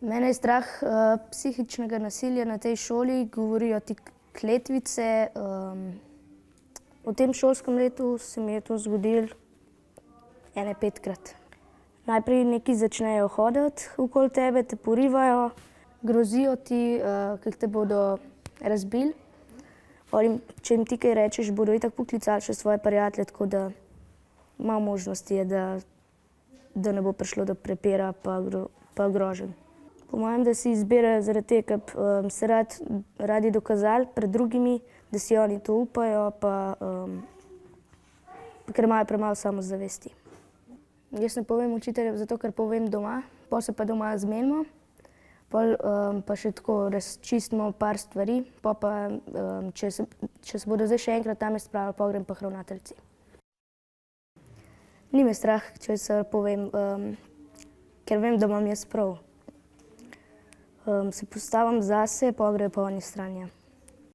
Mene je strah psihičnega nasilja na tej šoli, govorijo ti kletvice. V tem šolskem letu se mi je to zgodilo ene 5-krat. Najprej nekaj začnejo hoditi okoli tebe, te porivajo, grozijo ti, kako te bodo razbili. Če jim ti kaj rečeš, bodo itak poklicali še svoje prijatelje, tako da malo možnosti je, da ne bo prišlo do prepira pa groženj. Po mojem, da si izbirajo zaradi tega, ker se radi dokazali pred drugimi, da si oni to upajo, pa ker imajo premalo samozavesti. Jaz ne povem učiteljem, zato ker povem doma, pol se pa doma zmenimo, pol pa še tako razčistimo par stvari, pol pa, če se bodo zdaj še enkrat name spravili, pol grem pa k ravnateljici. Ni me strah, česar povem, ker vem, da imam jaz prav. Se postavim zase, pol grejo pa oni stran, ja.